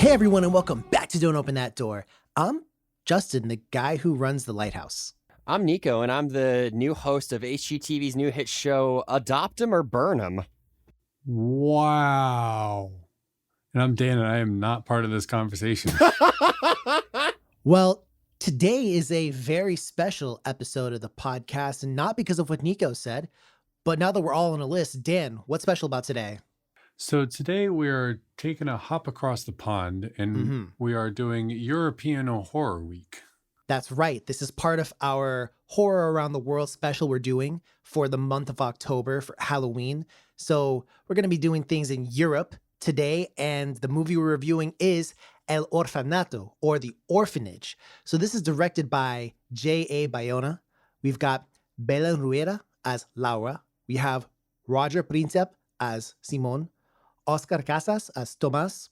Hey everyone, and welcome back to Don't Open That Door. I'm Justin, the guy who runs the lighthouse. I'm Nico, and I'm the new host of HGTV's new hit show, Adopt 'Em or Burn 'Em. Wow. And I'm Dan, and I am not part of this conversation. Well, today is a very special episode of the podcast, and not because of what Nico said, but now that we're all on a list, Dan, what's special about today? So today we are taking a hop across the pond, and we are doing European Horror Week. That's right. This is part of our Horror Around the World special we're doing for the month of October for Halloween. So we're going to be doing things in Europe today, and the movie we're reviewing is El Orfanato, or The Orphanage. So this is directed by J.A. Bayona. We've got Belén Rueda as Laura. We have Roger Príncep as Simón, Oscar Casas as Tomás,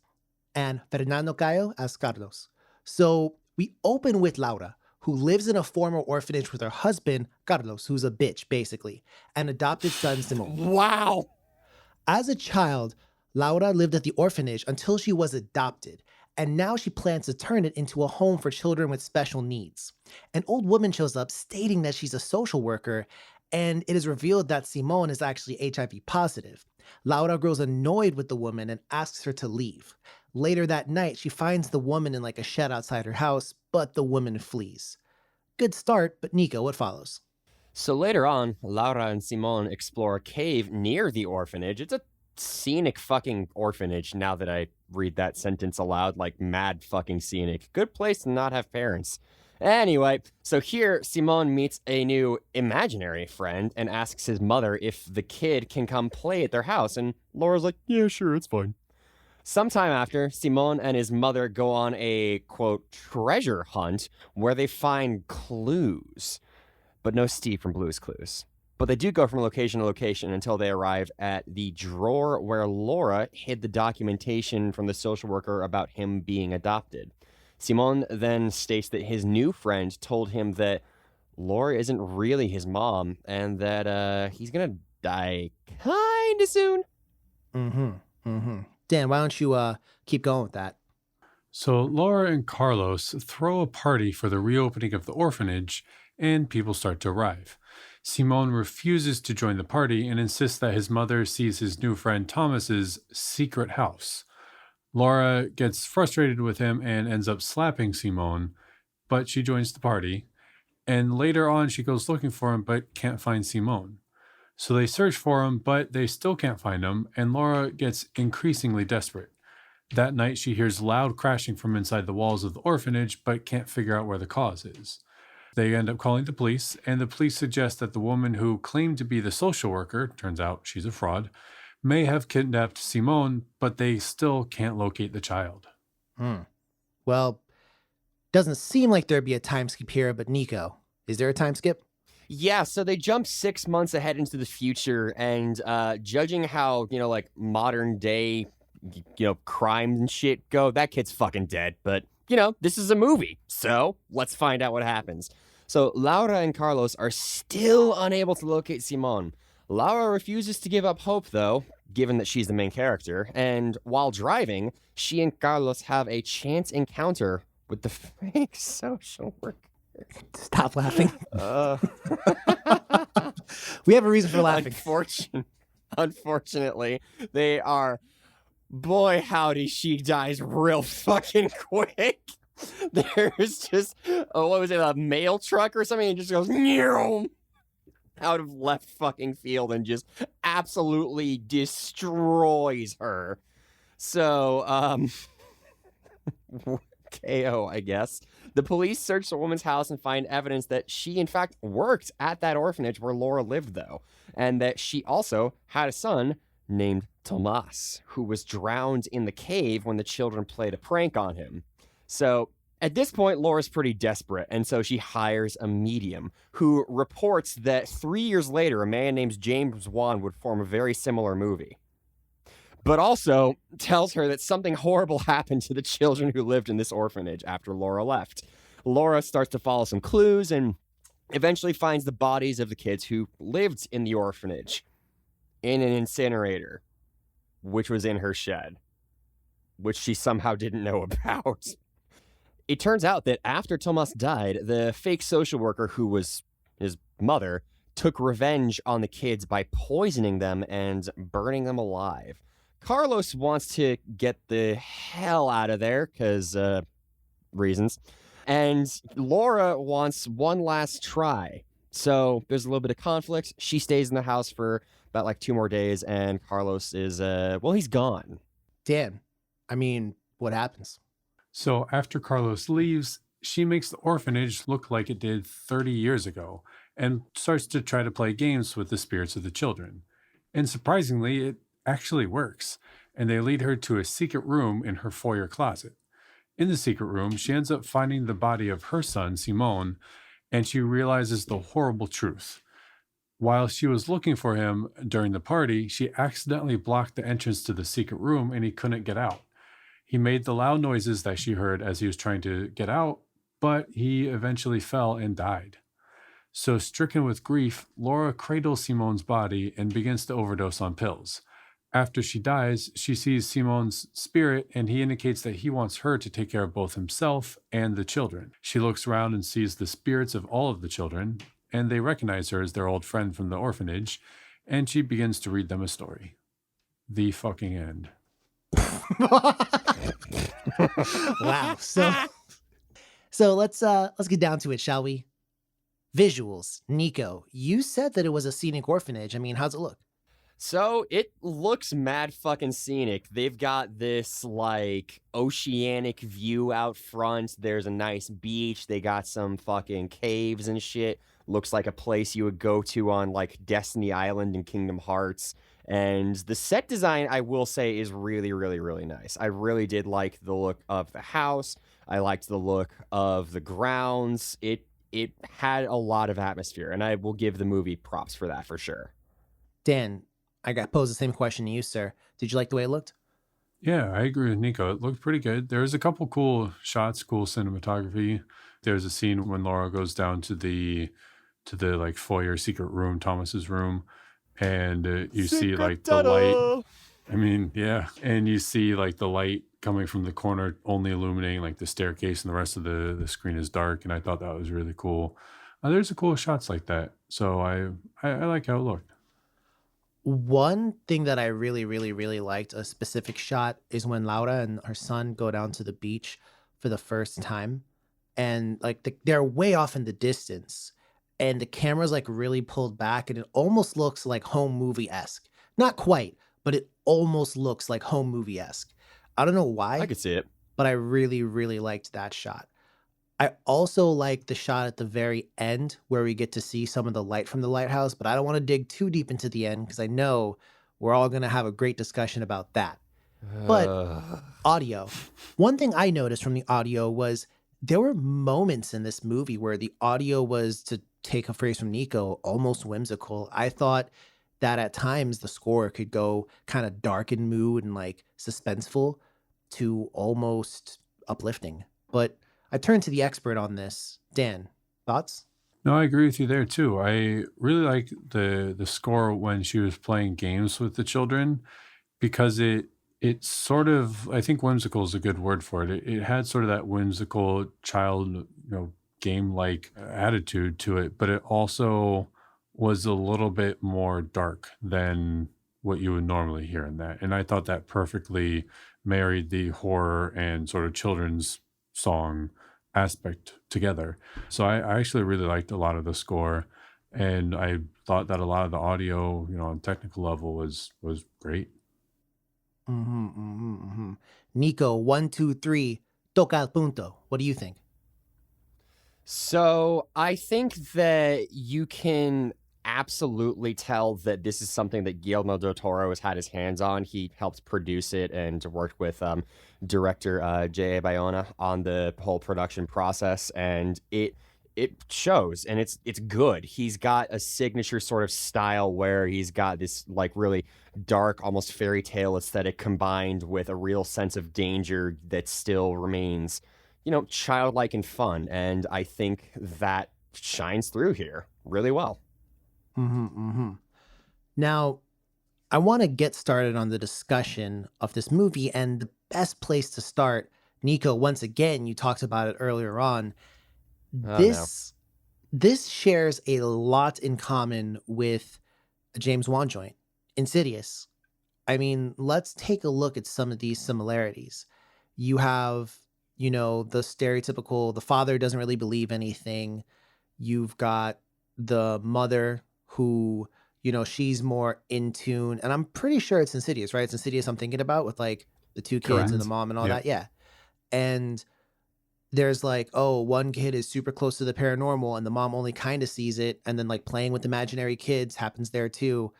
and Fernando Cayo as Carlos. So we open with Laura, who lives in a former orphanage with her husband, Carlos, who's a bitch, basically, and adopted son, Simón. Wow! As a child, Laura lived at the orphanage until she was adopted, and now she plans to turn it into a home for children with special needs. An old woman shows up stating that she's a social worker, and it is revealed that Simón is actually HIV positive. Laura grows annoyed with the woman and asks her to leave. Later that night, she finds the woman in like a shed outside her house, but the woman flees. Good start, but Nico, what follows? So later on, Laura and Simón explore a cave near the orphanage. It's a scenic fucking orphanage, now that I read that sentence aloud, like mad fucking scenic. Good place to not have parents. Anyway, so here Simón meets a new imaginary friend and asks his mother if the kid can come play at their house, and Laura's like, yeah, sure, it's fine. Sometime after, Simón and his mother go on a, quote, treasure hunt where they find clues, but no Steve from Blue's Clues. But they do go from location to location until they arrive at the drawer where Laura hid the documentation from the social worker about him being adopted. Simón then states that his new friend told him that Laura isn't really his mom and that he's gonna die kinda soon. Dan, why don't you keep going with that? So Laura and Carlos throw a party for the reopening of the orphanage, and people start to arrive. Simón refuses to join the party and insists that his mother sees his new friend Thomas's secret house. Laura gets frustrated with him and ends up slapping Simón, but she joins the party. And later on, she goes looking for him, but can't find Simón. So they search for him, but they still can't find him, and Laura gets increasingly desperate. That night, she hears loud crashing from inside the walls of the orphanage, but can't figure out where the cause is. They end up calling the police, and the police suggest that the woman who claimed to be the social worker, turns out she's a fraud, may have kidnapped Simón, but they still can't locate the child. Well, doesn't seem like there'd be a time skip here, but Nico, is there a time skip? Yeah, so they jump 6 months ahead into the future, and judging how, like modern day, crime and shit go, that kid's fucking dead. But, this is a movie, so let's find out what happens. So Laura and Carlos are still unable to locate Simón. Laura refuses to give up hope, though, given that she's the main character, and while driving, she and Carlos have a chance encounter with the fake social worker. Stop laughing. We have a reason for laughing. Unfortunately, they are... Boy, howdy, she dies real fucking quick. There's just, a mail truck or something? It just goes out of left fucking field and just absolutely destroys her. So, KO, I guess. The police search the woman's house and find evidence that she, in fact, worked at that orphanage where Laura lived, though, and that she also had a son named Tomás, who was drowned in the cave when the children played a prank on him. So, at this point, Laura's pretty desperate, and so she hires a medium who reports that 3 years later, a man named James Wan would form a very similar movie. But also tells her that something horrible happened to the children who lived in this orphanage after Laura left. Laura starts to follow some clues and eventually finds the bodies of the kids who lived in the orphanage in an incinerator, which was in her shed. which she somehow didn't know about. It turns out that after Tomas died, the fake social worker who was his mother took revenge on the kids by poisoning them and burning them alive. Carlos wants to get the hell out of there because reasons. And Laura wants one last try. So there's a little bit of conflict. She stays in the house for about like 2 more days, and Carlos is, he's gone. Dan, I mean, what happens? So after Carlos leaves, she makes the orphanage look like it did 30 years ago and starts to try to play games with the spirits of the children. And surprisingly, it actually works. And they lead her to a secret room in her foyer closet. In the secret room, she ends up finding the body of her son, Simon, and she realizes the horrible truth. While she was looking for him during the party, she accidentally blocked the entrance to the secret room and he couldn't get out. He made the loud noises that she heard as he was trying to get out, but he eventually fell and died. So stricken with grief, Laura cradles Simon's body and begins to overdose on pills. After she dies, she sees Simon's spirit and he indicates that he wants her to take care of both himself and the children. She looks around and sees the spirits of all of the children, and they recognize her as their old friend from the orphanage, and she begins to read them a story. The fucking end. Wow. So let's get down to it, shall we? Visuals. Nico, you said that it was a scenic orphanage. I mean, how's it look? So it looks mad fucking scenic. They've got this like oceanic view out front. There's a nice beach. They got some fucking caves and shit. Looks like a place you would go to on like Destiny Island in Kingdom Hearts. And the set design, I will say, is really, really, really nice. I really did like the look of the house. I liked the look of the grounds. It had a lot of atmosphere, and I will give the movie props for that for sure. Dan, I got posed the same question to you, sir. Did you like the way it looked? Yeah, I agree with Nico. It looked pretty good. There's a couple cool shots, cool cinematography. There's a scene when Laura goes down to the like foyer secret room, Thomas's room, and you see like the light. I mean, yeah, and you see like the light coming from the corner, only illuminating like the staircase, and the rest of the screen is dark. And I thought that was really cool. There's a cool shots like that, so I like how it looked. One thing that I really, really, really liked, a specific shot, is when Laura and her son go down to the beach for the first time. And like they're way off in the distance. And the camera's like really pulled back. And it almost looks like home movie-esque. Not quite, but it almost looks like home movie-esque. I don't know why. I could see it. But I really, really liked that shot. I also like the shot at the very end where we get to see some of the light from the lighthouse, but I don't want to dig too deep into the end because I know we're all going to have a great discussion about that. But audio. One thing I noticed from the audio was there were moments in this movie where the audio was, to take a phrase from Nico, almost whimsical. I thought that at times the score could go kind of dark in mood and like suspenseful to almost uplifting. But I turn to the expert on this. Dan, thoughts? No, I agree with you there too. I really like the score when she was playing games with the children because it sort of, I think whimsical is a good word for it. It had sort of that whimsical child, game-like attitude to it, but it also was a little bit more dark than what you would normally hear in that. And I thought that perfectly married the horror and sort of children's song aspect together. So I actually really liked a lot of the score, and I thought that a lot of the audio, on technical level was great. Nico, 1, 2, 3, toca el punto. What do you think? So I think that you can absolutely tell that this is something that Guillermo del Toro has had his hands on. He helped produce it and worked with director J.A. Bayona on the whole production process, and it shows, and it's good. He's got a signature sort of style where he's got this like really dark, almost fairy tale aesthetic combined with a real sense of danger that still remains, childlike and fun, and I think that shines through here really well. Now, I want to get started on the discussion of this movie, and the best place to start, Nico, once again, you talked about it earlier on. Oh no. This shares a lot in common with a James Wan joint, Insidious. I mean, let's take a look at some of these similarities. You have, the stereotypical, the father doesn't really believe anything. You've got the mother who, she's more in tune. And I'm pretty sure it's Insidious, right? It's Insidious I'm thinking about with like the two kids and the Correct. mom and all Yep. that. Yeah. And there's like, oh, one kid is super close to the paranormal and the mom only kind of sees it. And then like playing with imaginary kids happens there too.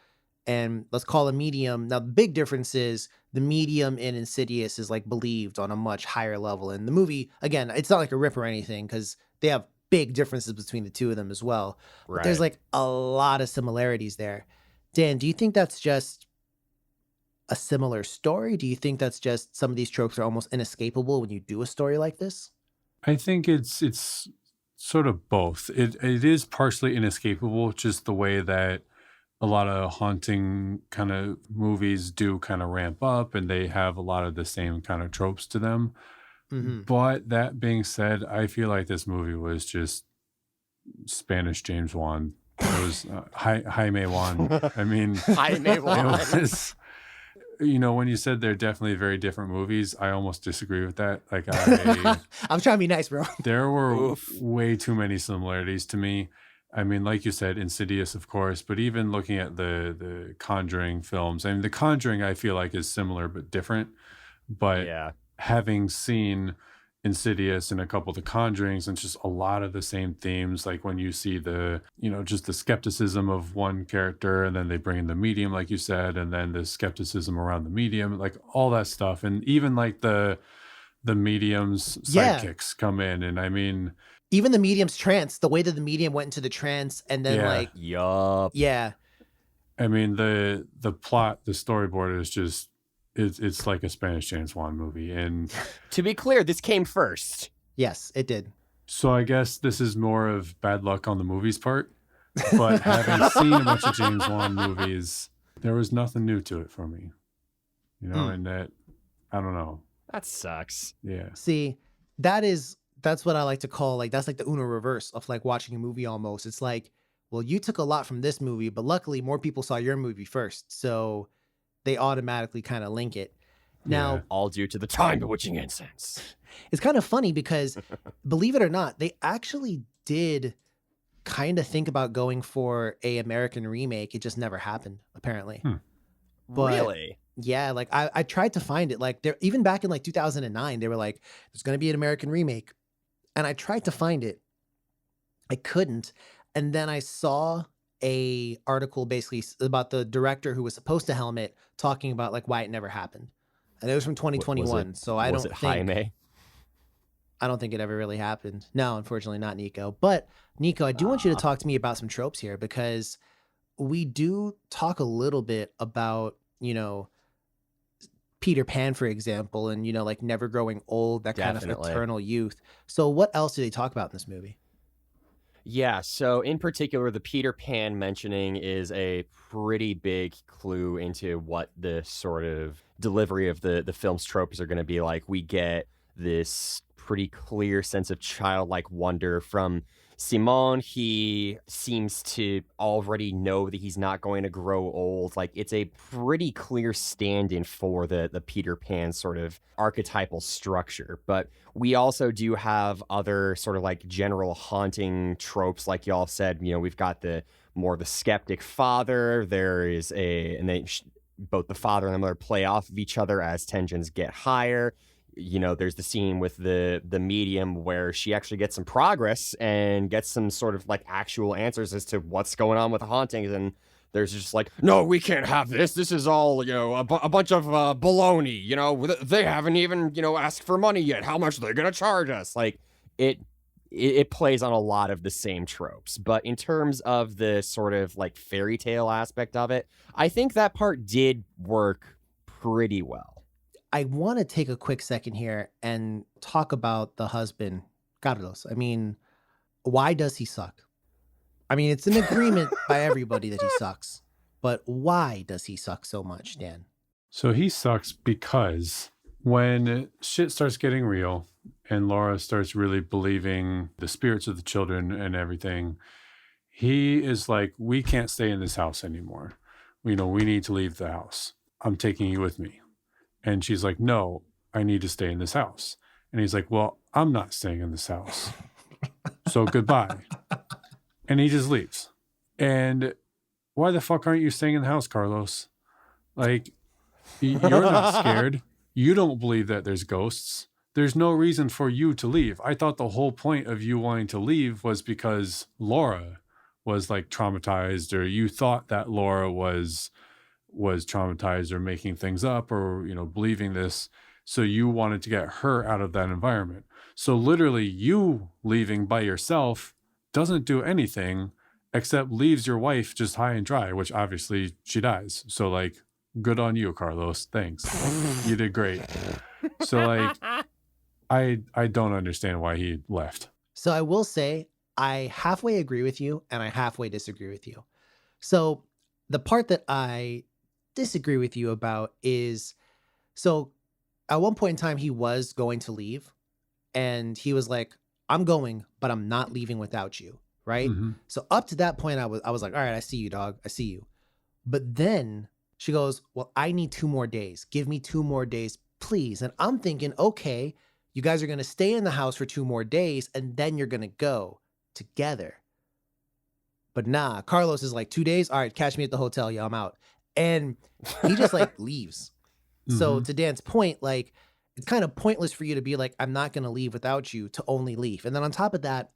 And let's call a medium. Now, the big difference is the medium in Insidious is like believed on a much higher level. And the movie, again, it's not like a rip or anything because they have big differences between the two of them as well. But there's Right. like a lot of similarities there. Dan, do you think that's just a similar story? Do you think that's just some of these tropes are almost inescapable when you do a story like this? I think it's sort of both. It is partially inescapable, just the way that a lot of haunting kind of movies do kind of ramp up and they have a lot of the same kind of tropes to them. Hmm. But that being said, I feel like this movie was just Spanish James Wan. It was Jaime Wan. I mean, Jaime it Wan. was, when you said they're definitely very different movies, I almost disagree with that. Like, I'm trying to be nice, bro. there were Oof. way too many similarities to me. I mean, like you said, Insidious, of course, but even looking at the Conjuring films, I mean, The Conjuring, I feel like is similar but different. But Yeah. having seen Insidious and a couple of the Conjurings and just a lot of the same themes, like when you see just the skepticism of one character and then they bring in the medium, like you said, and then the skepticism around the medium, like all that stuff. And even like the medium's Yeah. sidekicks come in. And I mean, Even the medium's trance, the way that the medium went into the trance and then Yeah. like, Yup. yeah. I mean, the plot, the storyboard is just it's like a Spanish James Wan movie. And To be clear, this came first. Yes, it did. so I guess this is more of bad luck on the movie's part. But having seen a bunch of James Wan movies, there was nothing new to it for me. And that, I don't know. That sucks. Yeah. See, that's what I like to call like that's like the Uno reverse of like watching a movie almost. It's like, well, you took a lot from this movie, but luckily more people saw your movie first. So they automatically kind of link it. Now, Yeah. All due to the time bewitching incense. it's kind of funny because believe it or not, they actually did kind of think about going for a American remake. It just never happened, apparently. But- Really? Yeah, like I tried to find it. Like there, even back in like 2009, they were like, "There's going to be an American remake," and I tried to find it. I couldn't, and then I saw a article basically about the director who was supposed to helm it, talking about like why it never happened, and it was from 2021. So I Was don't it think Jaime? I don't think it ever really happened. No, unfortunately, not Nico. But Nico, I do want you to talk to me about some tropes here because we do talk a little bit about Peter Pan, for example, and like never growing old, that kind of Definitely. eternal youth. So what else do they talk about in this movie? Yeah, so in particular, the Peter Pan mentioning is a pretty big clue into what the sort of delivery of the film's tropes are going to be like. We get this pretty clear sense of childlike wonder from Simon. He seems to already know that he's not going to grow old. Like, it's a pretty clear stand-in for the Peter Pan sort of archetypal structure. But we also do have other sort of like general haunting tropes, like y'all said. We've got the skeptic father. There is both the father and the mother play off of each other as tensions get higher. There's the scene with the medium where she actually gets some progress and gets some sort of like actual answers as to what's going on with the hauntings. And there's just like, no, we can't have this. This is all, a bunch of baloney. They haven't even, asked for money yet. How much are they going to charge us? Like, it plays on a lot of the same tropes. But in terms of the sort of like fairy tale aspect of it, I think that part did work pretty well. I want to take a quick second here and talk about the husband, Carlos. I mean, why does he suck? I mean, it's an agreement by everybody that he sucks. But why does he suck so much, Dan? So he sucks because when shit starts getting real and Laura starts really believing the spirits of the children and everything, he is like, we can't stay in this house anymore. We need to leave the house. I'm taking you with me. And she's like, no, I need to stay in this house. And he's like, well, I'm not staying in this house. So goodbye. And he just leaves. And why the fuck aren't you staying in the house, Carlos? Like, you're not scared. You don't believe that there's ghosts. There's no reason for you to leave. I thought the whole point of you wanting to leave was because Laura was like traumatized, or you thought that Laura was traumatized or making things up, or believing this, so you wanted to get her out of that environment. So literally you leaving by yourself doesn't do anything except leaves your wife just high and dry, which obviously she dies. So like, good on you, Carlos. Thanks. You did great. So like, I don't understand why he left. So I will say I halfway agree with you and I halfway disagree with you. So the part that I disagree with you about is, so at one point in time he was going to leave and he was like, I'm going, but I'm not leaving without you. Right. Mm-hmm. So up to that point, I was like, all right, I see you, dog. I see you. But then she goes, well, I need 2 more days. Give me 2 more days, please. And I'm thinking, okay, you guys are going to stay in the house for 2 more days and then you're going to go together. But nah, Carlos is like, 2 days. All right, catch me at the hotel. Yeah, I'm out. And he just like leaves. So to Dan's point, like, it's kind of pointless for you to be like, I'm not going to leave without you, to only leave. And then on top of that,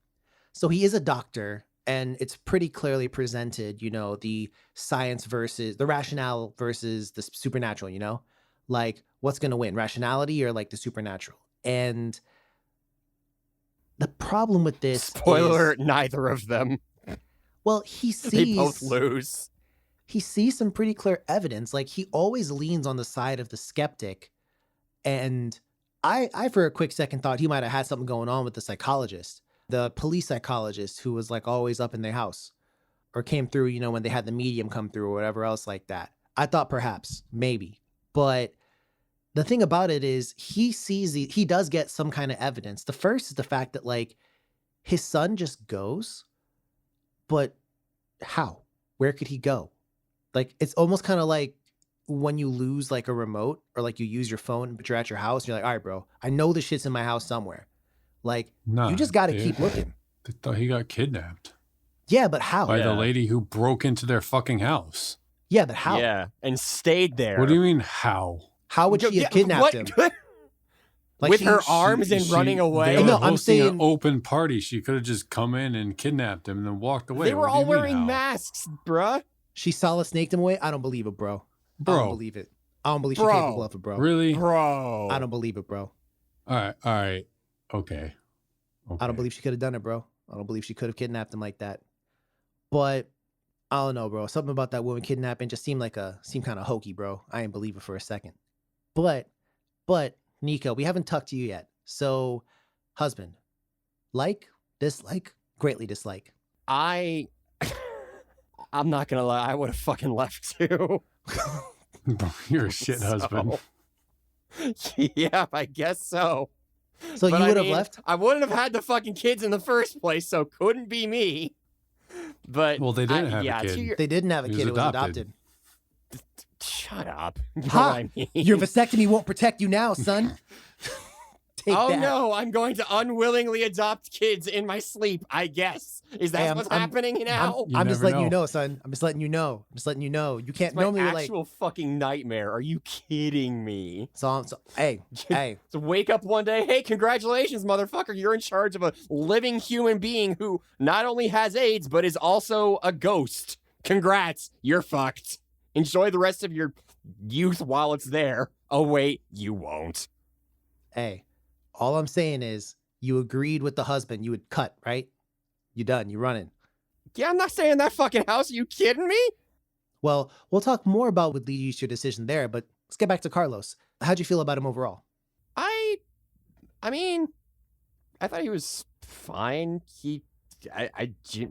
so he is a doctor and it's pretty clearly presented, the science versus the rationale versus the supernatural, like what's going to win, rationality or like the supernatural. And the problem with this Spoiler alert, neither of them. Well, he sees They both lose. He sees some pretty clear evidence. Like he always leans on the side of the skeptic. And I for a quick second thought he might have had something going on with the psychologist, the police psychologist who was like always up in their house or came through, when they had the medium come through or whatever else like that. I thought perhaps, maybe. But the thing about it is he does get some kind of evidence. The first is the fact that like his son just goes, but how? Where could he go? Like, it's almost kind of like when you lose like a remote or like you use your phone, but you're at your house and you're like, all right, bro, I know the shit's in my house somewhere. Like, you just got to keep looking. They thought he got kidnapped. Yeah, but how? By the lady who broke into their fucking house. Yeah, but how? Yeah, and stayed there. What do you mean, how? How would she have kidnapped him? Like with her arms and running away? No, I'm saying an open party. She could have just come in and kidnapped him and then walked away. They were all wearing masks, bruh. She solid snaked him away? I don't believe it, bro. I don't believe it. I don't believe she's capable of it, bro. Really? Bro. I don't believe it, bro. All right. Okay. I don't believe she could have done it, bro. I don't believe she could have kidnapped him like that. But I don't know, bro. Something about that woman kidnapping just seemed kind of hokey, bro. I didn't believe it for a second. But Nico, we haven't talked to you yet. So, husband, like, dislike, greatly dislike. I'm not gonna lie, I would have fucking left too. You're a shit husband. Yeah, I guess so. So but you would have left? I wouldn't have had the fucking kids in the first place, so couldn't be me. But well, they didn't have a kid. They didn't have a kid. It was adopted. Shut up. Ha! Your vasectomy won't protect you now, son. Oh that. No, I'm going to unwillingly adopt kids in my sleep, I guess. Is that what's happening now? I'm just letting you know, son. I'm just letting you know. You can't it's normally my actual fucking nightmare. Are you kidding me? So hey. To wake up one day, hey, congratulations, motherfucker. You're in charge of a living human being who not only has AIDS, but is also a ghost. Congrats, you're fucked. Enjoy the rest of your youth while it's there. Oh, wait, you won't. Hey. All I'm saying is you agreed with the husband. You would cut, right? You done. You running. Yeah, I'm not staying in that fucking house. Are you kidding me? Well, we'll talk more about what leads you to your decision there, but let's get back to Carlos. How'd you feel about him overall? I mean, I thought he was fine. He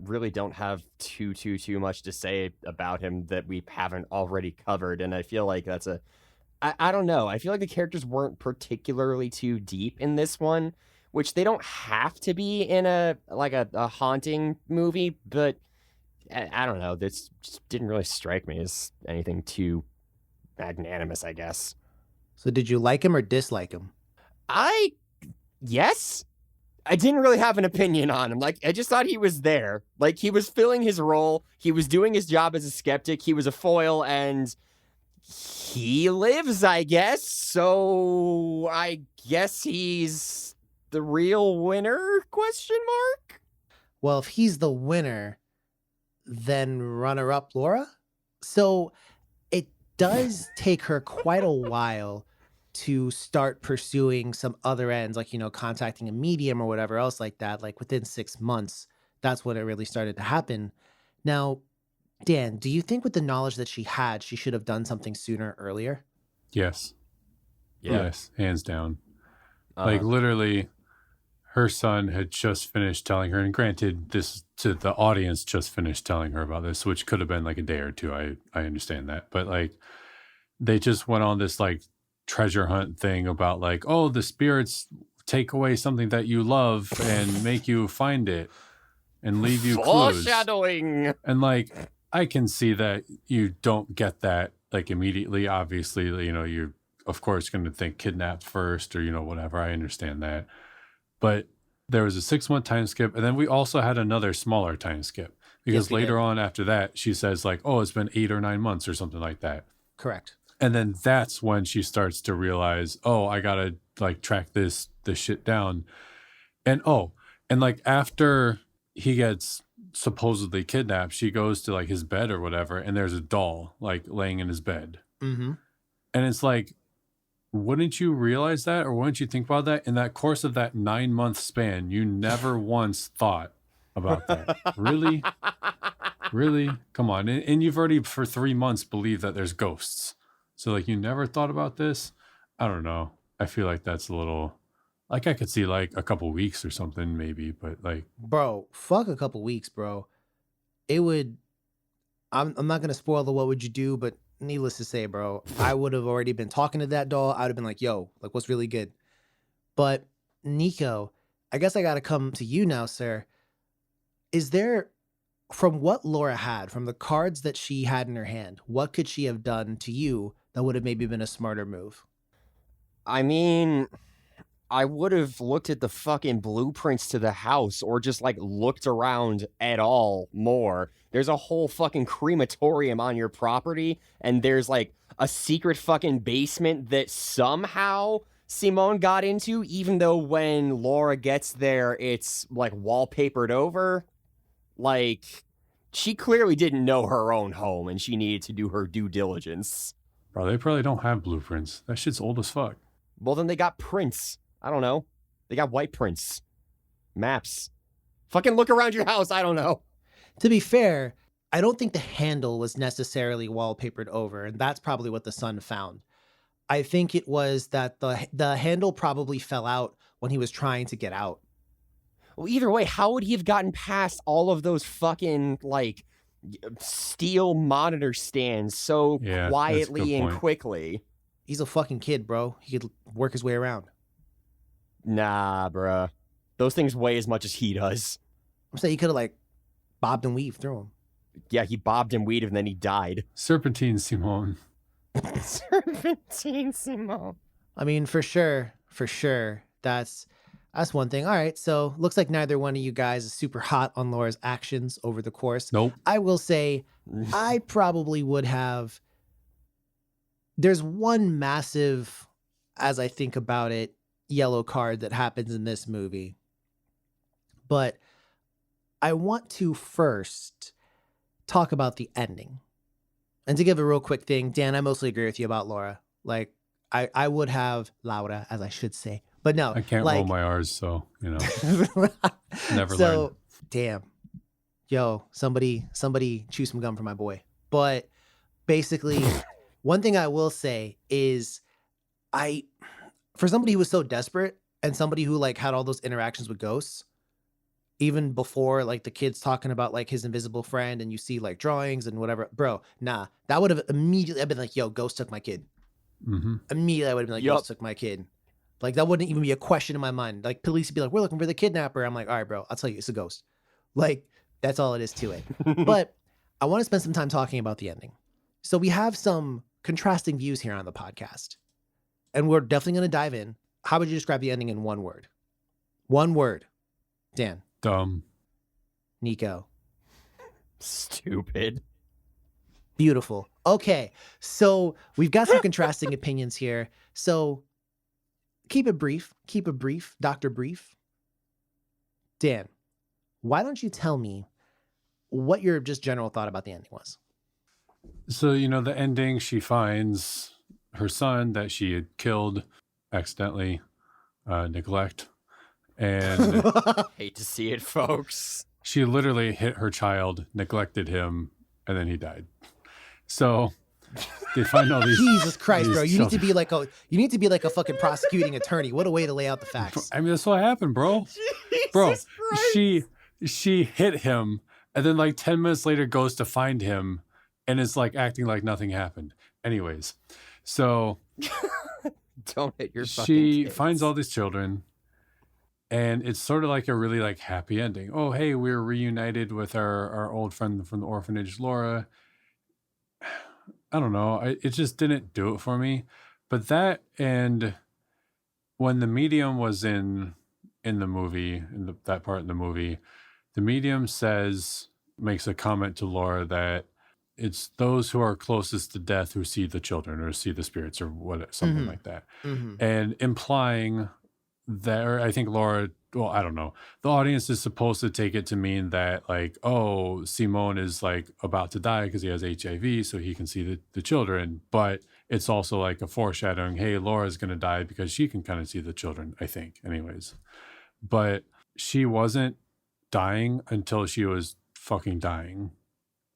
really don't have too much to say about him that we haven't already covered, and I feel like that's I don't know. I feel like the characters weren't particularly too deep in this one, which they don't have to be in a haunting movie, but I don't know. This just didn't really strike me as anything too magnanimous, I guess. So did you like him or dislike him? Yes. I didn't really have an opinion on him. Like, I just thought he was there. Like, he was filling his role. He was doing his job as a skeptic. He was a foil, and he lives, I guess. So I guess he's the real winner? Question mark? Well, if he's the winner, then runner-up Laura? So it does take her quite a while to start pursuing some other ends, like, contacting a medium or whatever else like that. Like within 6 months, that's when it really started to happen. Now, Dan, do you think with the knowledge that she had, she should have done something sooner, earlier? Yes. Yeah. Yes, hands down. Like literally, her son had just finished telling her, and granted, this to the audience just finished telling her about this, which could have been like a day or two. I understand that, but like they just went on this like treasure hunt thing about like, oh, the spirits take away something that you love and make you find it and leave you clues. Foreshadowing. And like I can see that you don't get that like immediately. Obviously, you're of course going to think kidnapped first or whatever. I understand that. But there was a 6-month time skip, and then we also had another smaller time skip because later on after that, she says like, "Oh, it's been 8 or 9 months or something like that." Correct. And then that's when she starts to realize, "Oh, I gotta like track this shit down." And like after he gets supposedly kidnapped, she goes to like his bed or whatever, and there's a doll like laying in his bed, Mm-hmm. and it's like, wouldn't you realize that, or wouldn't you think about that in that course of that 9-month span? You never once thought about that. Really? Really? Come on. And you've already for 3 months believed that there's ghosts. So like you never thought about this? I don't know. I feel like that's a little like I could see like a couple weeks or something maybe, but like Bro, fuck a couple weeks, bro. It would. I'm not gonna spoil the what would you do, but needless to say, bro, I would have already been talking to that doll. I'd have been like, yo, like what's really good? But Nico, I guess I gotta come to you now, sir. Is there, from what Laura had, from the cards that she had in her hand, what could she have done to you that would have maybe been a smarter move? I mean, I would have looked at the fucking blueprints to the house or just like looked around at all more. There's a whole fucking crematorium on your property, and there's like a secret fucking basement that somehow Simone got into, even though when Laura gets there, it's like wallpapered over. Like, she clearly didn't know her own home and she needed to do her due diligence. bro, they probably don't have blueprints. That shit's old as fuck. Well, then they got prints. I don't know. They got white prints. Maps. Fucking look around your house. I don't know. To be fair, I don't think the handle was necessarily wallpapered over, and that's probably what the son found. I think it was that the handle probably fell out when he was trying to get out. Well, either way, how would he have gotten past all of those fucking, like, steel monitor stands so quietly and quickly? He's a fucking kid, bro. He could work his way around. Nah, bruh. Those things weigh as much as he does. I'm saying he could have, like, bobbed and weaved through them. Yeah, he bobbed and weaved and then he died. Serpentine Simone. Serpentine Simone. I mean, for sure. That's one thing. All right, so looks like neither one of you guys is super hot on Laura's actions over the course. Nope. I will say I probably would have. There's one massive, as I think about it, yellow card that happens in this movie. But I want to first talk about the ending. And to give a real quick thing, Dan, I mostly agree with you about Laura. Like, I would have Laura, as I should say. But no. I can't roll my R's, so, never learn. Damn. Yo, somebody chew some gum for my boy. But basically, one thing I will say is for somebody who was so desperate and somebody who like had all those interactions with ghosts, even before like the kid's talking about like his invisible friend and you see like drawings and whatever, bro, nah, that would have immediately I've been like, yo, Ghost took my kid. Mm-hmm. Immediately I would have been like, Yup. Ghost took my kid. Like that wouldn't even be a question in my mind. Like police would be like, we're looking for the kidnapper. I'm like, all right, bro, I'll tell you, it's a ghost. Like that's all it is to it. But I want to spend some time talking about the ending. So we have some contrasting views here on the podcast, and we're definitely going to dive in. How would you describe the ending in one word? One word. Dan. Dumb. Nico. Stupid. Beautiful. Okay, so we've got some contrasting opinions here. So keep it brief. Keep it brief. Dr. Brief. Dan, why don't you tell me what your just general thought about the ending was? So, you know, the ending, she finds her son that she had killed accidentally, neglect. And Hate to see it, folks. she literally hit her child, neglected him, and then he died. So they find all these. Jesus Christ, these bro! You need to children. be like a fucking prosecuting attorney. What a way to lay out the facts. I mean, that's what happened, bro. Bro, she hit him, and then like 10 minutes later goes to find him, and is like acting like nothing happened. Anyways, so Don't hit your fucking she kids. finds all these children, and it's sort of like a really like happy ending. Oh, hey, we're reunited with our old friend from the orphanage, Laura. I don't know. It just didn't do it for me. But that, and when the medium was in the movie, that part in the movie, the medium makes a comment to Laura that it's those who are closest to death who see the children or see the spirits or something Mhm. like that. Mhm. And implying that, or I think Laura, well, I don't know. The audience is supposed to take it to mean that, like, oh, Simone is like about to die because he has HIV, so he can see the children. But it's also like a foreshadowing, hey, Laura's going to die because she can kind of see the children, I think, anyways. But she wasn't dying until she was fucking dying.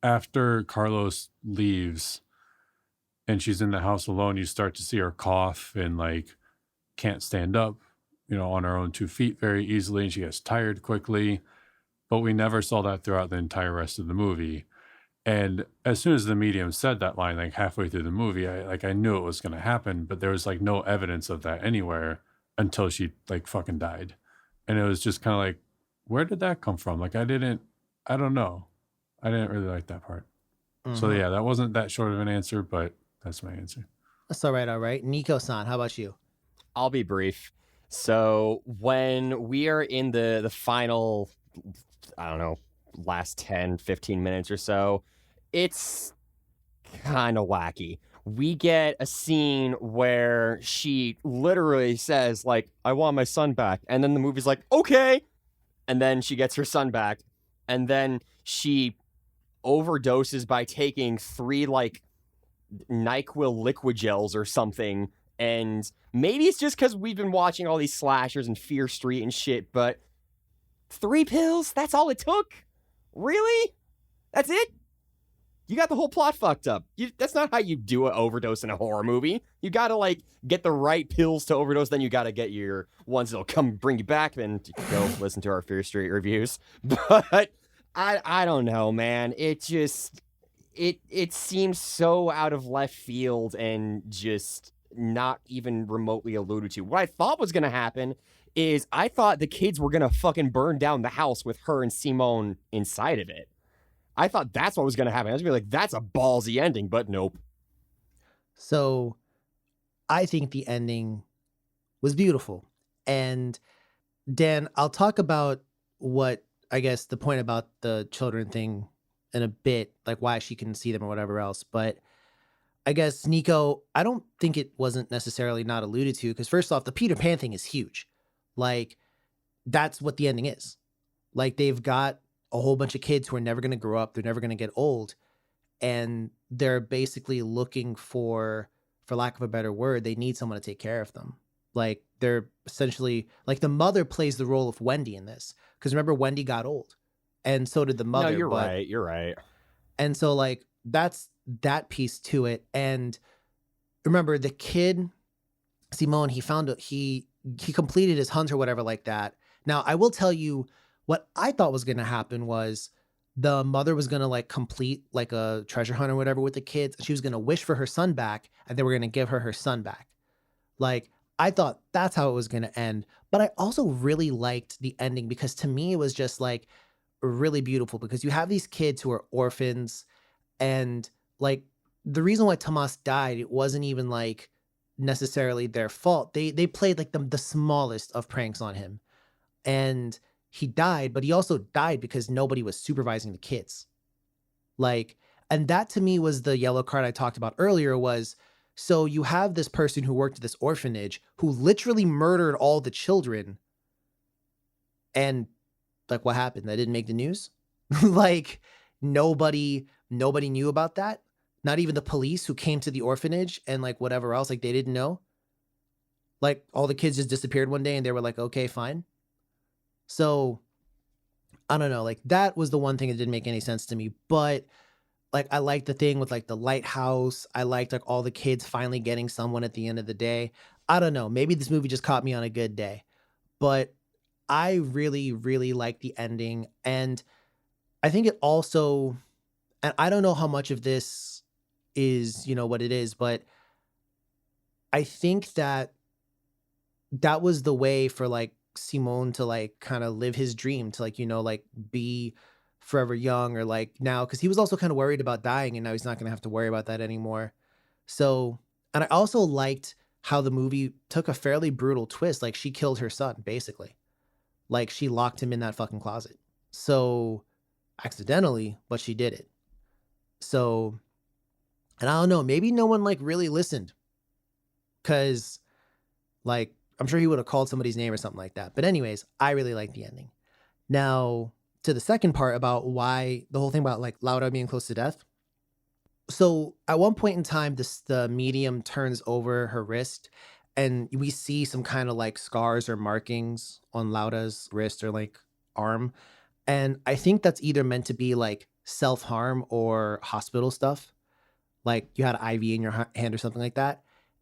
After Carlos leaves and she's in the house alone, you start to see her cough and like can't stand up, you know, on her own 2 feet very easily, and she gets tired quickly. But we never saw that throughout the entire rest of the movie. And as soon as the medium said that line, like halfway through the movie, I knew it was going to happen, but there was like no evidence of that anywhere until she like fucking died. And it was just kind of like, where did that come from? Like, I don't know. I didn't really like that part. So Mhm. yeah, that wasn't that short of an answer, but that's my answer. That's all right. All right. Nico-san, how about you? I'll be brief. So when we are in the final, I don't know, last 10, 15 minutes or so, it's kind of wacky. We get a scene where she literally says, like, I want my son back. And then the movie's like, okay. And then she gets her son back. And then she overdoses by taking 3, like, NyQuil liquid gels or something. And maybe it's just because we've been watching all these slashers and Fear Street and shit, but 3 pills? That's all it took? Really? That's it? You got the whole plot fucked up. That's not how you do an overdose in a horror movie. You gotta, like, get the right pills to overdose, then you gotta get your ones that'll come bring you back, and you can go listen to our Fear Street reviews. But I don't know, man. It just... It seems so out of left field and just not even remotely alluded to. What I thought was going to happen is I thought the kids were going to fucking burn down the house with her and Simone inside of it. I thought that's what was going to happen. I was going to be like, that's a ballsy ending, but nope. So I think the ending was beautiful. And Dan, I'll talk about what, I guess, the point about the children thing in a bit, like why she can see them or whatever else. But I guess, Nico, I don't think it wasn't necessarily not alluded to, because first off, the Peter Pan thing is huge. Like, that's what the ending is. Like, they've got a whole bunch of kids who are never going to grow up. They're never going to get old. And they're basically looking for lack of a better word, they need someone to take care of them. Like, they're essentially, like, the mother plays the role of Wendy in this. Because remember, Wendy got old. And so did the mother. No, you're right. And so, like, that's that piece to it. And remember, the kid, Simone, he completed his hunt or whatever like that. Now, I will tell you, What I thought was gonna happen was the mother was gonna like complete like a treasure hunt or whatever with the kids, and she was gonna wish for her son back, and they were gonna give her her son back. Like, I thought that's how it was gonna end, but I also really liked the ending because to me it was just like really beautiful because you have these kids who are orphans and like the reason why Tomas died, it wasn't even like necessarily their fault. They played like the smallest of pranks on him. And he died, but he also died because nobody was supervising the kids. Like, and that to me was the yellow card I talked about earlier was so you have this person who worked at this orphanage who literally murdered all the children and like what happened? That didn't make the news? Like nobody knew about that? Not even the police who came to the orphanage and like whatever else like they didn't know? Like all the kids just disappeared one day and they were like, "Okay, fine." So, I don't know, like that was the one thing that didn't make any sense to me, but like I liked the thing with like the lighthouse. I liked like all the kids finally getting someone at the end of the day. I don't know, maybe this movie just caught me on a good day, but I really, really like the ending. And I think it also, and I don't know how much of this is, what it is, but I think that that was the way for like Simone to like kind of live his dream to like, like be forever young or like now, because he was also kind of worried about dying and now he's not going to have to worry about that anymore. So, and I also liked how the movie took a fairly brutal twist. Like she killed her son, basically. Like she locked him in that fucking closet. So accidentally, but she did it. So, and I don't know, maybe no one like really listened because like I'm sure he would have called somebody's name or something like that. But anyways, I really like the ending. Now, to the second part about why the whole thing about like Laura being close to death. So at one point in time, the medium turns over her wrist and we see some kind of like scars or markings on Laura's wrist or like arm. And I think that's either meant to be like self-harm or hospital stuff. Like you had an IV in your hand or something like that.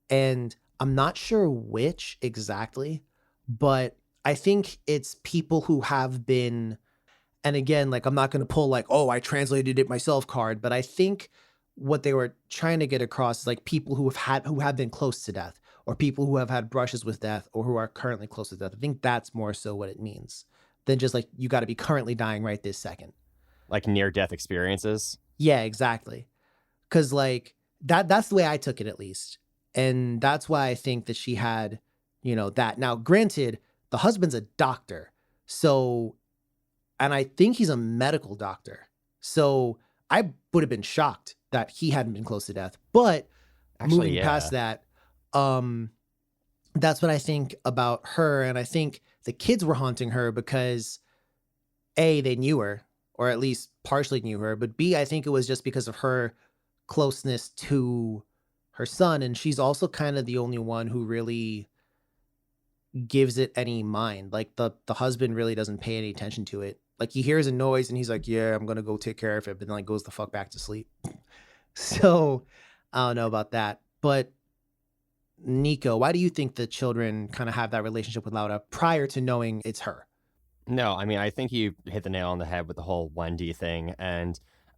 And I'm not sure which exactly, but I think it's people who have been, and again, like I'm not going to pull like, oh, I translated it myself card, but I think what they were trying to get across is like people who have been close to death or people who have had brushes with death or who are currently close to death. I think that's more so what it means than just like you got to be currently dying right this second. Like near death experiences. Yeah, exactly. Cause like that's the way I took it at least. And that's why I think that she had, that. Now, granted, the husband's a doctor. So, and I think he's a medical doctor. So I would have been shocked that he hadn't been close to death. But Actually, moving yeah. past that, that's what I think about her. And I think the kids were haunting her because A, they knew her, or at least partially knew her. But B, I think it was just because of her closeness to her son. And she's also kind of the only one who really gives it any mind. Like the husband really doesn't pay any attention to it. Like he hears a noise and he's like, yeah, I'm going to go take care of it. But then like goes the fuck back to sleep. So I don't know about that. But Nico, why do you think the children kind of have that relationship with Laura prior to knowing it's her? No, I mean, I think you hit the nail on the head with the whole Wendy thing. And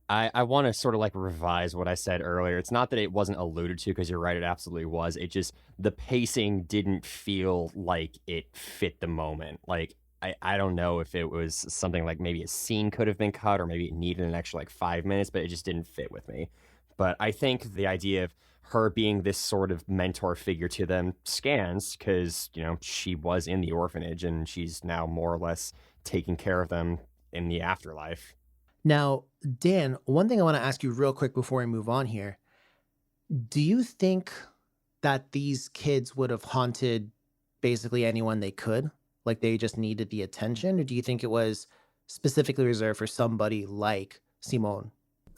I want to sort of like revise what I said earlier. It's not that it wasn't alluded to, because you're right, it absolutely was. It just, the pacing didn't feel like it fit the moment. Like, I don't know if it was something like maybe a scene could have been cut or maybe it needed an extra like 5 minutes, but it just didn't fit with me. But I think the idea of her being this sort of mentor figure to them scans because, she was in the orphanage and she's now more or less taking care of them in the afterlife. Now, Dan, one thing I want to ask you real quick before we move on here. Do you think that these kids would have haunted basically anyone they could? Like they just needed the attention? Or do you think it was specifically reserved for somebody like Simone?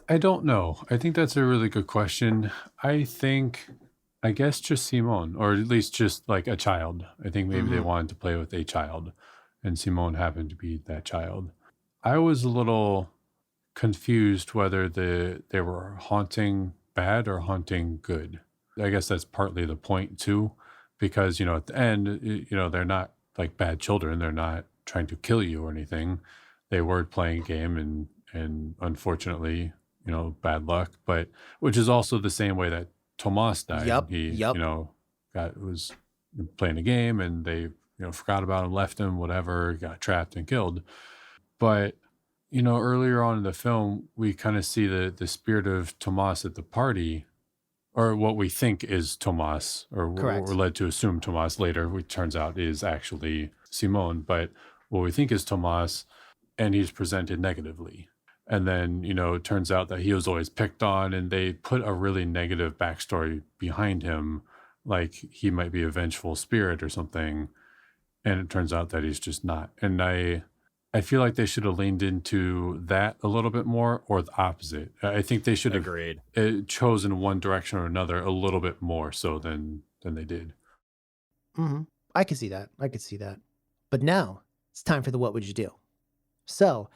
I don't know. I think that's a really good question. I guess just Simone, or at least just like a child. I think maybe they wanted to play with a child, and Simone happened to be that child. I was a little confused whether they were haunting bad or haunting good. I guess that's partly the point too, because at the end, they're not like bad children. They're not trying to kill you or anything. They were playing a game, and unfortunately, bad luck. But which is also the same way that Tomas died. Yup, He, yup. was playing a game, and they, forgot about him, left him, whatever, got trapped and killed. But earlier on in the film, we kind of see the spirit of Tomas at the party, or what we think is Tomas, or what Correct. we're led to assume Tomas later, which turns out is actually Simone. But what we think is Tomas, and he's presented negatively. And then, it turns out that he was always picked on, and they put a really negative backstory behind him, like he might be a vengeful spirit or something. And it turns out that he's just not. And I feel like they should have leaned into that a little bit more, or the opposite. I think they should have Agreed. chosen one direction or another a little bit more so than they did. Mm-hmm. I could see that. But now it's time for the what would you do? So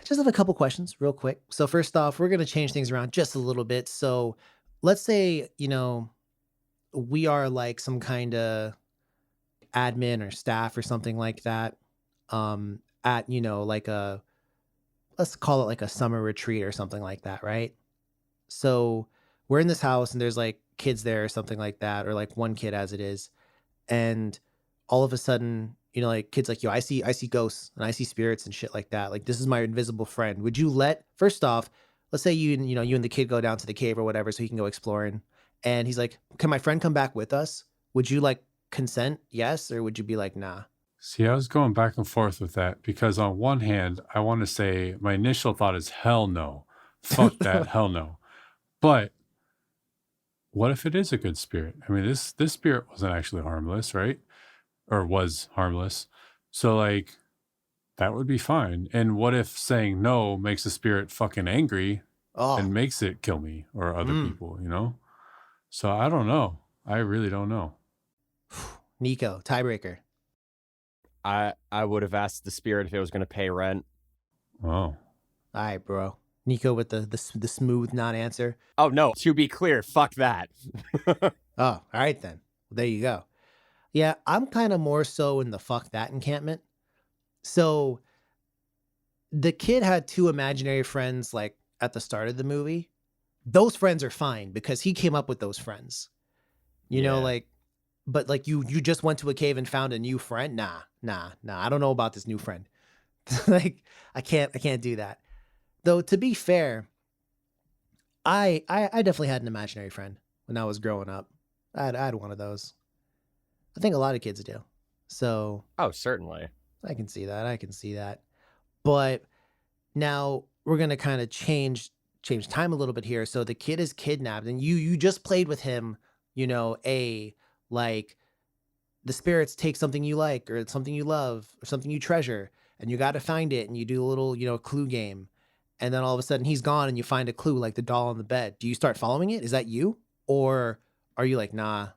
just have a couple questions real quick. So first off, we're going to change things around just a little bit. So let's say, we are like some kind of admin or staff or something like that, at, like let's call it like a summer retreat or something like that. Right. So we're in this house and there's like kids there or something like that, or like one kid as it is. And all of a sudden, like kids like, yo, I see ghosts and I see spirits and shit like that. Like, this is my invisible friend. Would you first off, let's say you and the kid go down to the cave or whatever, so he can go exploring. And he's like, can my friend come back with us? Would you like consent? Yes. Or would you be like, nah? See, I was going back and forth with that because on one hand, I want to say my initial thought is hell no. Fuck that, hell no. But what if it is a good spirit? I mean, this spirit wasn't actually harmless, right? Or was harmless. So like that would be fine. And what if saying no makes the spirit fucking angry and makes it kill me or other people, So I don't know. I really don't know. Nico, tiebreaker. I would have asked the spirit if it was going to pay rent. Oh. All right, bro. Nico with the smooth non-answer. Oh, no. To be clear, fuck that. Oh, all right then. Well, there you go. Yeah, I'm kind of more so in the fuck that encampment. So the kid had two imaginary friends like at the start of the movie. Those friends are fine because he came up with those friends. But like you just went to a cave and found a new friend? Nah. I don't know about this new friend. Like I can't do that. Though to be fair, I definitely had an imaginary friend when I was growing up. I had one of those. I think a lot of kids do. So Oh, certainly. I can see that. But now we're gonna kind of change time a little bit here. So the kid is kidnapped, and you just played with him. Like the spirits take something you like, or something you love, or something you treasure, and you got to find it, and you do a little clue game, and then all of a sudden he's gone, and you find a clue like the doll on the bed. Do you start following it? Is that you, or are you like, nah,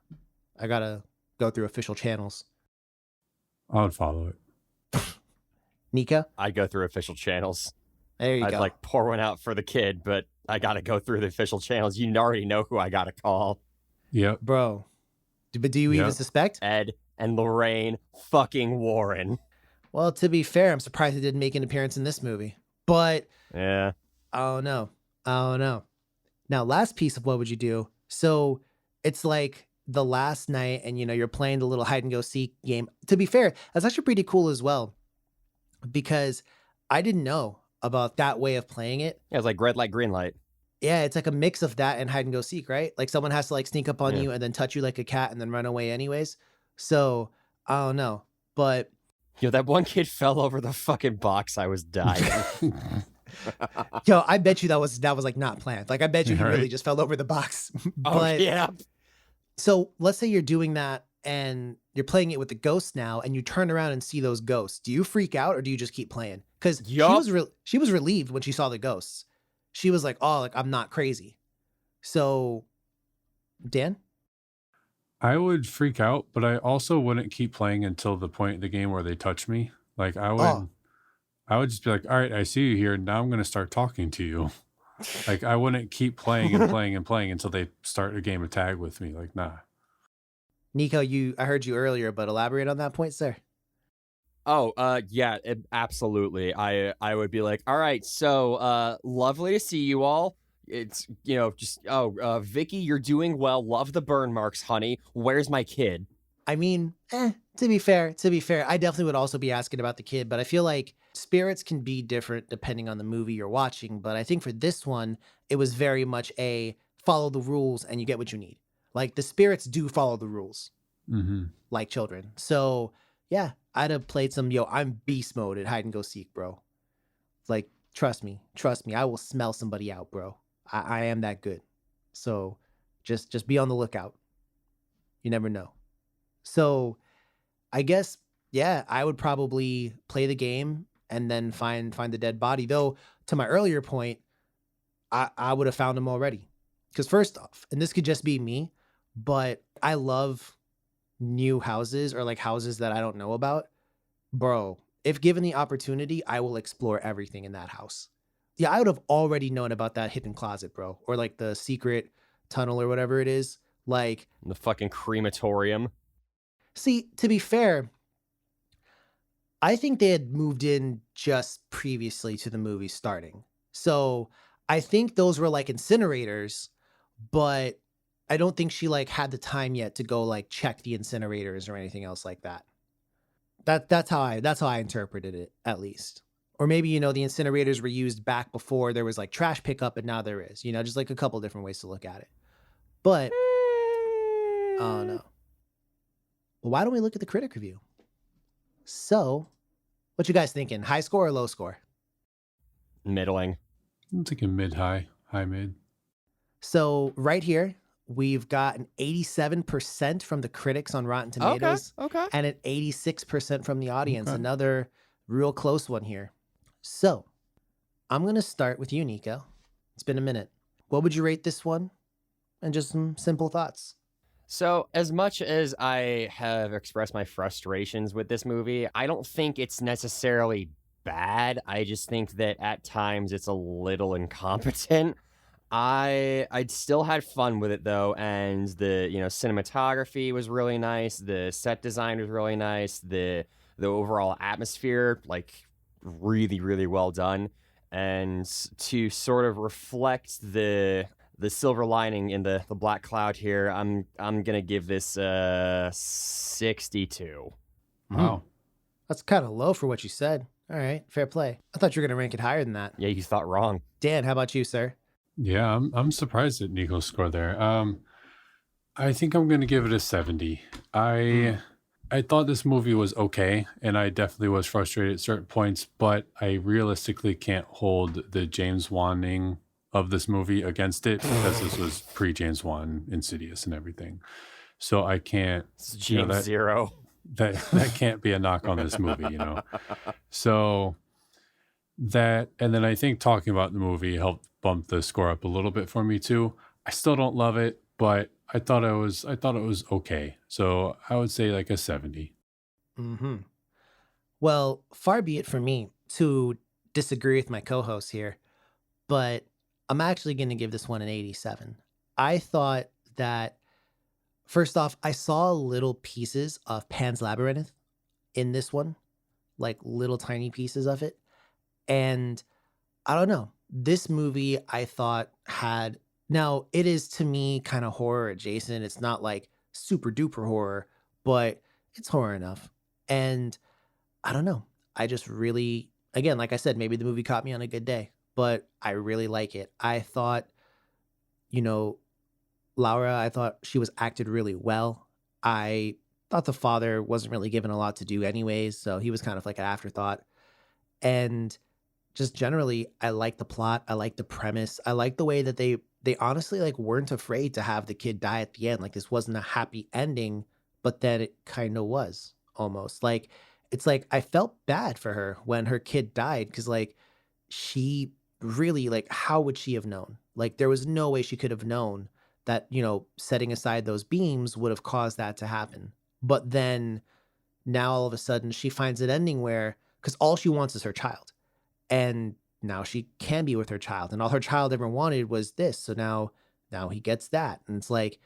I gotta go through official channels? I would follow it. Nico? I'd go through official channels. There you I'd go. like pour one out for the kid, but I got to go through the official channels. You already know who I got to call. Yep. Bro. But do you even suspect? Ed and Lorraine fucking Warren. Well, to be fair, I'm surprised they didn't make an appearance in this movie. But Yeah. oh no. Now, last piece of what would you do? So it's like the last night, and you're playing the little hide and go seek game. To be fair, that's actually pretty cool as well, because I didn't know about that way of playing it. Yeah, it's like red light, green light. Yeah, it's like a mix of that and hide and go seek, right? Like someone has to like sneak up on you and then touch you like a cat and then run away anyways. So I don't know, but That one kid fell over the fucking box. I was dying. yo, I bet you that was like not planned. Like I bet you he really just fell over the box. But yeah. so let's say you're doing that and you're playing it with the ghosts now, and you turn around and see those ghosts. Do you freak out, or do you just keep playing? Because she was relieved when she saw the ghosts. She was like, oh, like I'm not crazy. So, Dan? I would freak out, but I also wouldn't keep playing until the point in the game where they touch me. Like I would just be like, all right, I see you here. Now I'm going to start talking to you. Like I wouldn't keep playing and playing and playing until they start a game of tag with me. Like, nah. Nico, I heard you earlier, but elaborate on that point, sir. Oh, yeah, absolutely. I would be like, all right, so, lovely to see you all. It's, just, Vicky, you're doing well. Love the burn marks, honey. Where's my kid? I mean, to be fair, I definitely would also be asking about the kid, but I feel like spirits can be different depending on the movie you're watching. But I think for this one, it was very much a follow the rules and you get what you need. Like the spirits do follow the rules, Mm-hmm. like children. So yeah, I'd have played some, I'm beast mode at hide and go seek, bro. Like, trust me, I will smell somebody out, bro. I am that good. So just be on the lookout. You never know. So I guess, yeah, I would probably play the game and then find the dead body. Though, to my earlier point, I would have found him already. Because first off, and this could just be me, but I love new houses or like houses that I don't know about. Bro, if given the opportunity, I will explore everything in that house. Yeah, I would have already known about that hidden closet, bro, or like the secret tunnel or whatever it is. Like, The fucking crematorium. see, to be fair, I think they had moved in just previously to the movie starting. So I think those were like incinerators, but I don't think she like had the time yet to go like check the incinerators or anything else like that. That's how I interpreted it, at least. Or maybe, the incinerators were used back before there was like trash pickup and now there is, just like a couple different ways to look at it. But oh no. Well, why don't we look at the critic review? So, what you guys thinking? High score or low score? Middling. I'm thinking mid-high, high-mid. So, right here, we've got an 87% from the critics on Rotten Tomatoes Okay. and an 86% from the audience. Okay. Another real close one here. So, I'm going to start with you, Nico. It's been a minute. What would you rate this one? And just some simple thoughts. So, as much as I have expressed my frustrations with this movie, I don't think it's necessarily bad. I just think that at times it's a little incompetent. I'd still had fun with it though, and the cinematography was really nice. The set design was really nice. The overall atmosphere, like, really really well done. And to sort of reflect the silver lining in the black cloud here, I'm gonna give this 62. Wow. That's kind of low for what you said. All right, fair play. I thought you were going to rank it higher than that. Yeah, you thought wrong. Dan, how about you, sir? Yeah, I'm surprised at Nico's score there. I think I'm gonna give it a 70. I thought this movie was okay, and I definitely was frustrated at certain points, but I realistically can't hold the James Waning of this movie against it because this was pre-James Wan, Insidious, and everything. So I can't. It's James that- Zero. That can't be a knock on this movie, So that, and then I think talking about the movie helped bump the score up a little bit for me too. I still don't love it, but I thought it was okay. So I would say like a 70. Mm-hmm. Well, far be it from me to disagree with my co-host here, but I'm actually going to give this one an 87. I thought that, first off, I saw little pieces of Pan's Labyrinth in this one, like little tiny pieces of it. And I don't know, this movie I thought had, now it is to me kind of horror adjacent. It's not like super duper horror, but it's horror enough. And I don't know, I just really, again, like I said, maybe the movie caught me on a good day, but I really like it. I thought, Laura, I thought she was acted really well. I thought the father wasn't really given a lot to do anyways, so he was kind of like an afterthought. And just generally, I like the plot. I like the premise. I like the way that they honestly like weren't afraid to have the kid die at the end. Like this wasn't a happy ending, but then it kind of was almost. Like it's like I felt bad for her when her kid died because like she really, like, how would she have known? Like there was no way she could have known that, setting aside those beams would have caused that to happen. But then now all of a sudden she finds an ending where, because all she wants is her child. And now she can be with her child. And all her child ever wanted was this. So now he gets that. And it's like,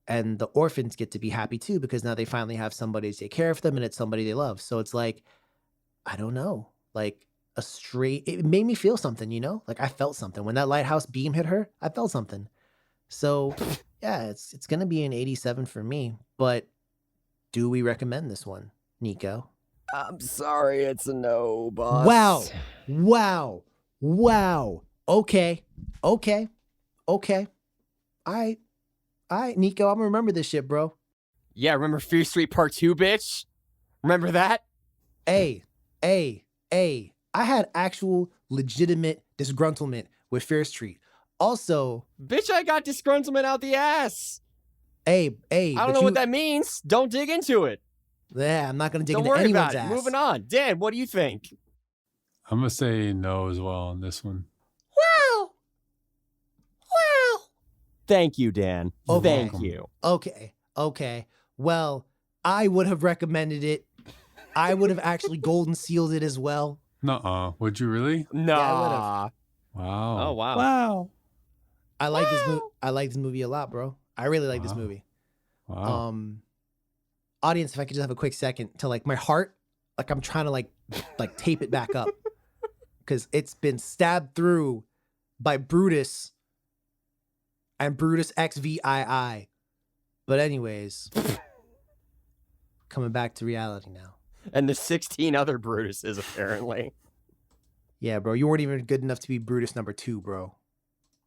and the orphans get to be happy too, because now they finally have somebody to take care of them and it's somebody they love. So it's like, I don't know, like it made me feel something, you know? Like I felt something. When that lighthouse beam hit her, I felt something. So yeah, it's gonna be an 87 for me. But do we recommend this one, Nico? I'm sorry, it's a no, boss. Wow. Okay. All right, Nico, I'm gonna remember this shit, bro. Yeah, remember Fear Street Part 2, bitch? Remember that? Hey. I had actual legitimate disgruntlement with Fear Street. Also, Bitch, I got disgruntlement out the ass. hey. I don't know what that means. Don't dig into it. Yeah, I'm not gonna dig Don't into worry anyone's about it. ass. Moving on. Dan, what do you think? I'm going to say no as well on this one. Wow. Thank you, Dan. Okay. Thank you. Okay. Well, I would have recommended it. I would have actually golden sealed it as well. Nuh-uh. Would you really? Nah. Wow. Oh, wow. I like this movie a lot, bro. I really like this movie. Wow. Audience, if I could just have a quick second to like my heart, like I'm trying to like tape it back up because it's been stabbed through by Brutus and Brutus XVII. But anyways, coming back to reality now. And the 16 other Brutuses, apparently. Yeah, bro, you weren't even good enough to be Brutus number 2, bro.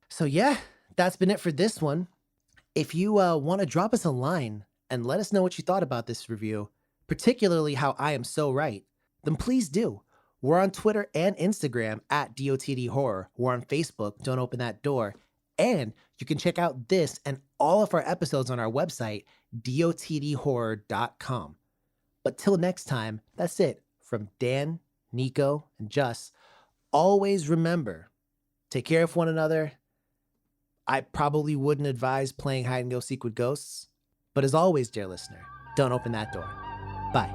So yeah, that's been it for this one. If you want to drop us a line and let us know what you thought about this review, particularly how I am so right, then please do. We're on Twitter and Instagram at DOTD Horror. We're on Facebook, Don't Open That Door. And you can check out this and all of our episodes on our website, dotdhorror.com. But till next time, that's it. From Dan, Nico, and Just, always remember, take care of one another. I probably wouldn't advise playing hide and go seek with ghosts. But as always, dear listener, don't open that door. Bye.